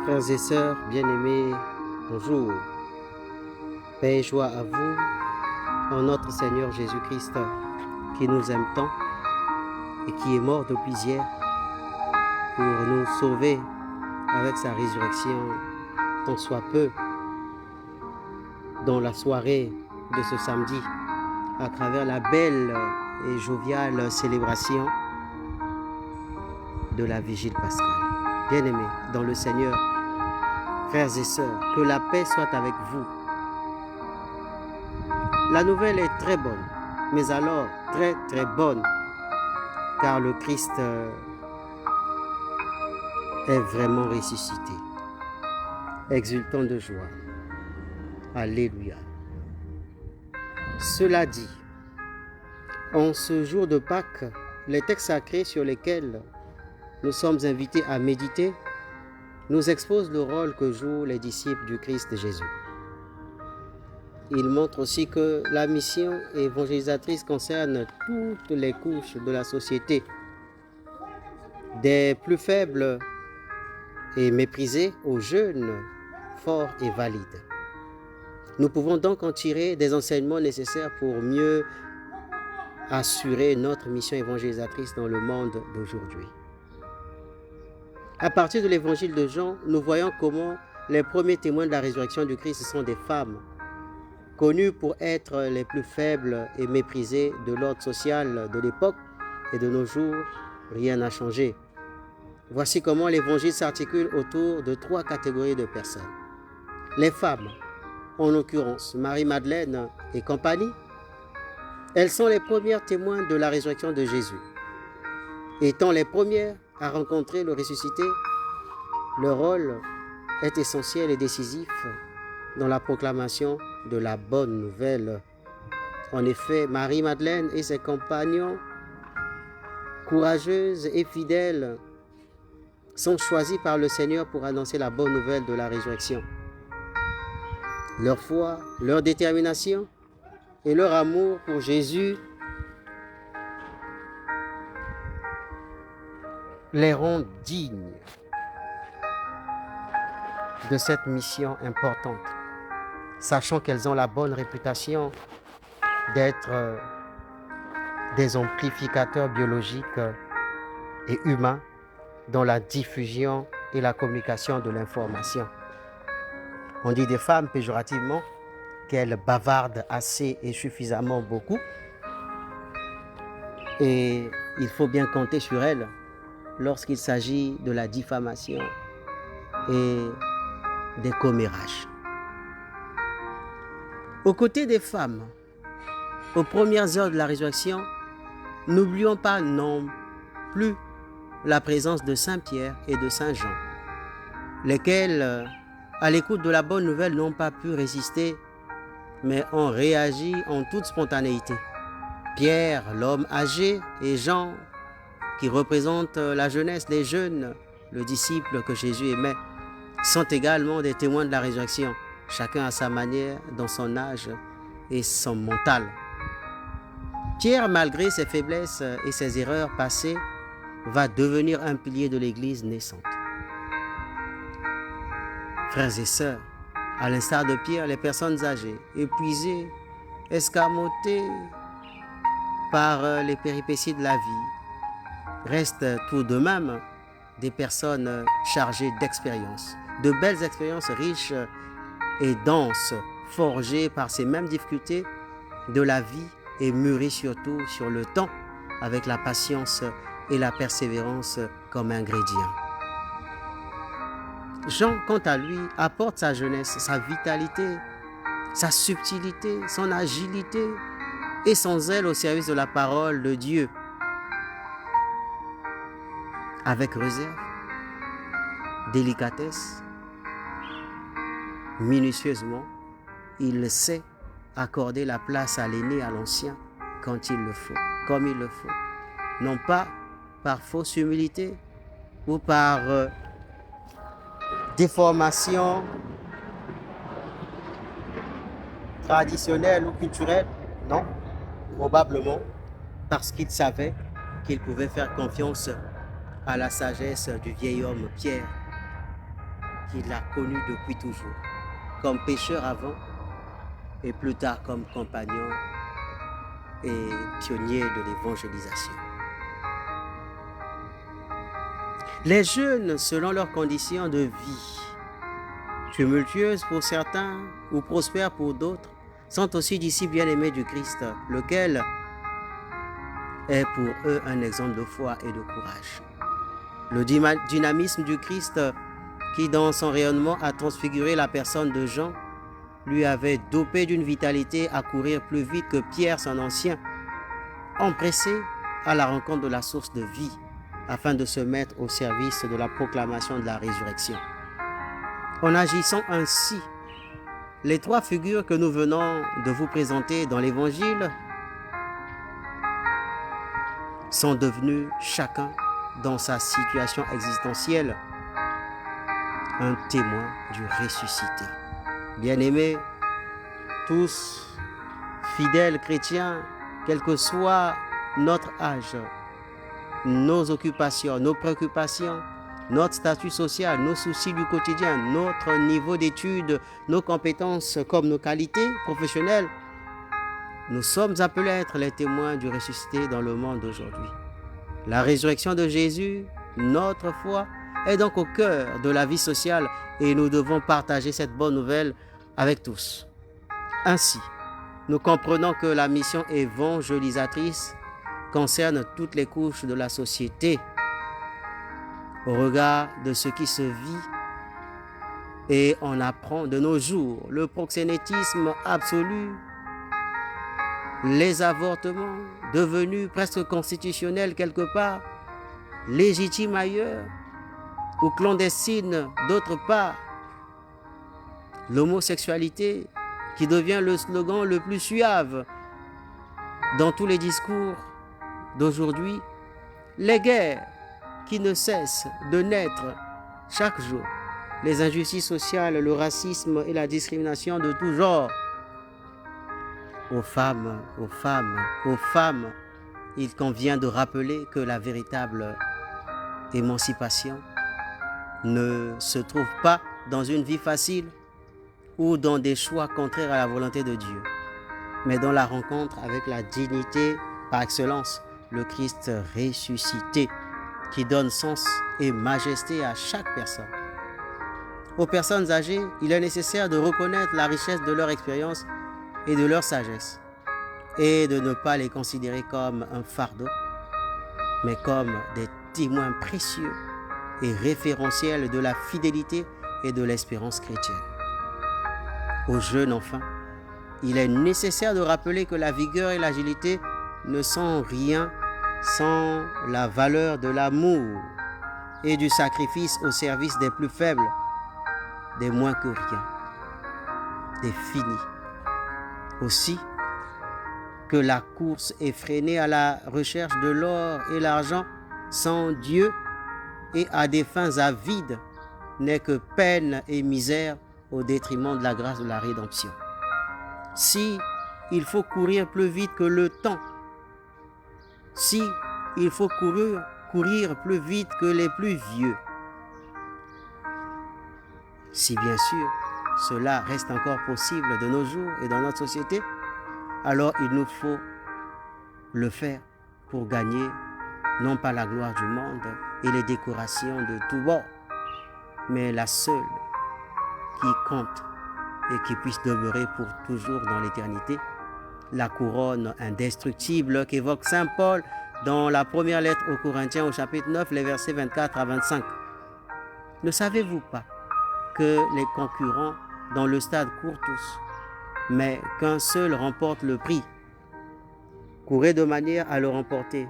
Frères et sœurs bien-aimés, bonjour. Paix et joie à vous, en notre Seigneur Jésus-Christ, qui nous aime tant et qui est mort depuis hier pour nous sauver avec sa résurrection, tant soit peu, dans la soirée de ce samedi, à travers la belle et joviale célébration de la Vigile pascale. Bien-aimés dans le Seigneur, frères et sœurs, que la paix soit avec vous. La nouvelle est très bonne, mais alors très très bonne, car le Christ est vraiment ressuscité. Exultant de joie. Alléluia. Cela dit, en ce jour de Pâques, les textes sacrés sur lesquels nous sommes invités à méditer nous exposent le rôle que jouent les disciples du Christ Jésus. Il montre aussi que la mission évangélisatrice concerne toutes les couches de la société, des plus faibles et méprisés aux jeunes, forts et valides. Nous pouvons donc en tirer des enseignements nécessaires pour mieux assurer notre mission évangélisatrice dans le monde d'aujourd'hui. À partir de l'évangile de Jean, nous voyons comment les premiers témoins de la résurrection du Christ sont des femmes, connues pour être les plus faibles et méprisées de l'ordre social de l'époque, et de nos jours, rien n'a changé. Voici comment l'évangile s'articule autour de 3 catégories de personnes. Les femmes, en l'occurrence Marie-Madeleine et compagnie, elles sont les premières témoins de la résurrection de Jésus. Étant les premières à rencontrer le ressuscité, leur rôle est essentiel et décisif dans la proclamation de la bonne nouvelle. En effet, Marie-Madeleine et ses compagnons, courageuses et fidèles, sont choisis par le Seigneur pour annoncer la bonne nouvelle de la résurrection. Leur foi, leur détermination et leur amour pour Jésus les rendent dignes de cette mission importante, sachant qu'elles ont la bonne réputation d'être des amplificateurs biologiques et humains dans la diffusion et la communication de l'information. On dit des femmes péjorativement qu'elles bavardent assez et suffisamment beaucoup, et il faut bien compter sur elles lorsqu'il s'agit de la diffamation et des commérages. Aux côtés des femmes, aux premières heures de la résurrection, n'oublions pas non plus la présence de Saint Pierre et de Saint Jean, lesquels, à l'écoute de la bonne nouvelle, n'ont pas pu résister, mais ont réagi en toute spontanéité. Pierre, l'homme âgé, et Jean, qui représente la jeunesse, les jeunes, le disciple que Jésus aimait, sont également des témoins de la résurrection, chacun à sa manière, dans son âge et son mental. Pierre, malgré ses faiblesses et ses erreurs passées, va devenir un pilier de l'Église naissante. Frères et sœurs, à l'instar de Pierre, les personnes âgées, épuisées, escamotées par les péripéties de la vie, restent tout de même des personnes chargées d'expériences, de belles expériences riches et denses, forgées par ces mêmes difficultés de la vie et mûries surtout sur le temps, avec la patience et la persévérance comme ingrédients. Jean, quant à lui, apporte sa jeunesse, sa vitalité, sa subtilité, son agilité et son zèle au service de la parole de Dieu. Avec réserve, délicatesse, minutieusement, il sait accorder la place à l'aîné, à l'ancien, quand il le faut, comme il le faut. Non pas par fausse humilité ou par déformation traditionnelle ou culturelle, non, probablement parce qu'il savait qu'il pouvait faire confiance à la sagesse du vieil homme Pierre, qu'il a connu depuis toujours, comme pécheur avant et plus tard comme compagnon et pionnier de l'évangélisation. Les jeunes, selon leurs conditions de vie, tumultueuses pour certains ou prospères pour d'autres, sont aussi disciples bien-aimés du Christ, lequel est pour eux un exemple de foi et de courage. Le dynamisme du Christ, qui dans son rayonnement a transfiguré la personne de Jean, lui avait dopé d'une vitalité à courir plus vite que Pierre, son ancien, empressé à la rencontre de la source de vie, afin de se mettre au service de la proclamation de la résurrection. En agissant ainsi, les trois figures que nous venons de vous présenter dans l'Évangile sont devenues chacun dans sa situation existentielle un témoin du ressuscité. Bien-aimés, tous fidèles chrétiens, quel que soit notre âge, nos occupations, nos préoccupations, notre statut social, nos soucis du quotidien, notre niveau d'études, nos compétences comme nos qualités professionnelles, nous sommes appelés à être les témoins du ressuscité dans le monde d'aujourd'hui. La résurrection de Jésus, notre foi, est donc au cœur de la vie sociale et nous devons partager cette bonne nouvelle avec tous. Ainsi, nous comprenons que la mission évangélisatrice concerne toutes les couches de la société au regard de ce qui se vit et on apprend de nos jours le proxénétisme absolu, les avortements devenus presque constitutionnels quelque part, légitimes ailleurs ou clandestines d'autre part, l'homosexualité qui devient le slogan le plus suave dans tous les discours d'aujourd'hui, les guerres qui ne cessent de naître chaque jour, les injustices sociales, le racisme et la discrimination de tout genre. Aux femmes, il convient de rappeler que la véritable émancipation ne se trouve pas dans une vie facile ou dans des choix contraires à la volonté de Dieu, mais dans la rencontre avec la dignité par excellence, le Christ ressuscité, qui donne sens et majesté à chaque personne. Aux personnes âgées, il est nécessaire de reconnaître la richesse de leur expérience et de leur sagesse, et de ne pas les considérer comme un fardeau, mais comme des témoins précieux et référentiels de la fidélité et de l'espérance chrétienne. Aux jeunes enfin, il est nécessaire de rappeler que la vigueur et l'agilité ne sont rien sans la valeur de l'amour et du sacrifice au service des plus faibles, des moins que rien, des finis. Aussi, que la course effrénée à la recherche de l'or et l'argent sans Dieu et à des fins avides n'est que peine et misère au détriment de la grâce de la rédemption. Si il faut courir plus vite que le temps, si il faut courir plus vite que les plus vieux, si bien sûr cela reste encore possible de nos jours et dans notre société, alors il nous faut le faire pour gagner non pas la gloire du monde et les décorations de tous bords, mais la seule qui compte et qui puisse demeurer pour toujours dans l'éternité, la couronne indestructible qu'évoque saint Paul dans la première lettre aux Corinthiens au chapitre 9, les versets 24 à 25. Ne savez-vous pas que les concurrents dans le stade courent tous, mais qu'un seul remporte le prix? Courez de manière à le remporter.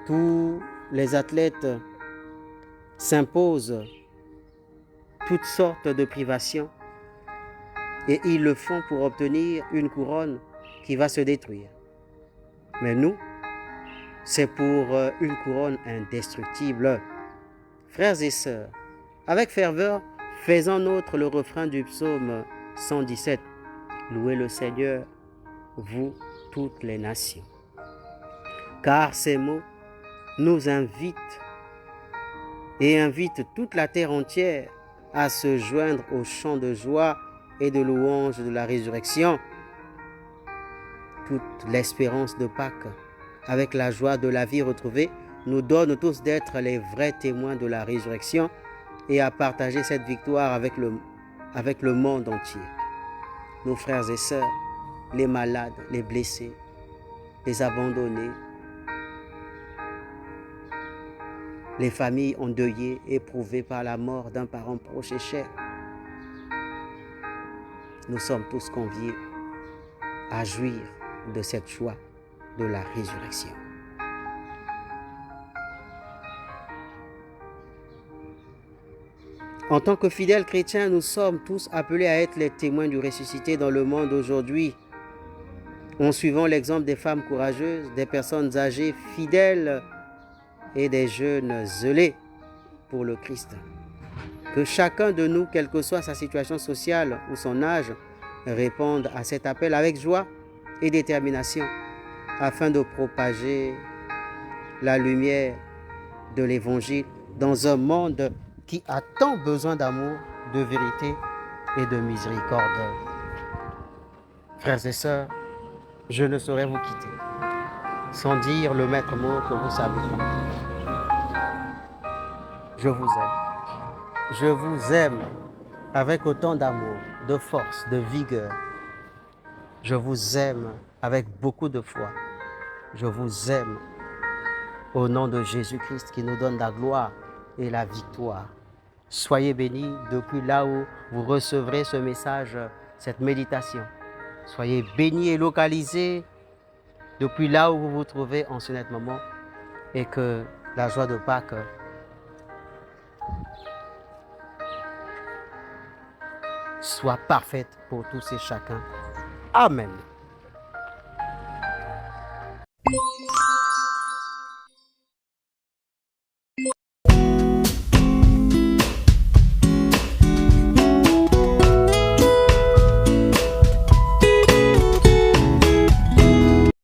Tous les athlètes s'imposent toutes sortes de privations et ils le font pour obtenir une couronne qui va se détruire. Mais nous, c'est pour une couronne indestructible. Frères et sœurs, avec ferveur, faisons nôtre le refrain du psaume 117. Louez le Seigneur, vous toutes les nations. Car ces mots nous invitent et invitent toute la terre entière à se joindre au chant de joie et de louange de la résurrection. Toute l'espérance de Pâques, avec la joie de la vie retrouvée, nous donne tous d'être les vrais témoins de la résurrection et à partager cette victoire avec le monde entier. Nos frères et sœurs, les malades, les blessés, les abandonnés, les familles endeuillées, éprouvées par la mort d'un parent proche et cher. Nous sommes tous conviés à jouir de cette joie de la résurrection. En tant que fidèles chrétiens, nous sommes tous appelés à être les témoins du ressuscité dans le monde aujourd'hui, en suivant l'exemple des femmes courageuses, des personnes âgées fidèles et des jeunes zélés pour le Christ. Que chacun de nous, quelle que soit sa situation sociale ou son âge, réponde à cet appel avec joie et détermination afin de propager la lumière de l'Évangile dans un monde qui a tant besoin d'amour, de vérité et de miséricorde. Frères et sœurs, je ne saurais vous quitter sans dire le maître mot que vous savez. Je vous aime. Je vous aime avec autant d'amour, de force, de vigueur. Je vous aime avec beaucoup de foi. Je vous aime au nom de Jésus-Christ qui nous donne la gloire et la victoire. Soyez bénis depuis là où vous recevrez ce message, cette méditation. Soyez bénis et localisés depuis là où vous vous trouvez en ce net moment et que la joie de Pâques soit parfaite pour tous et chacun. Amen.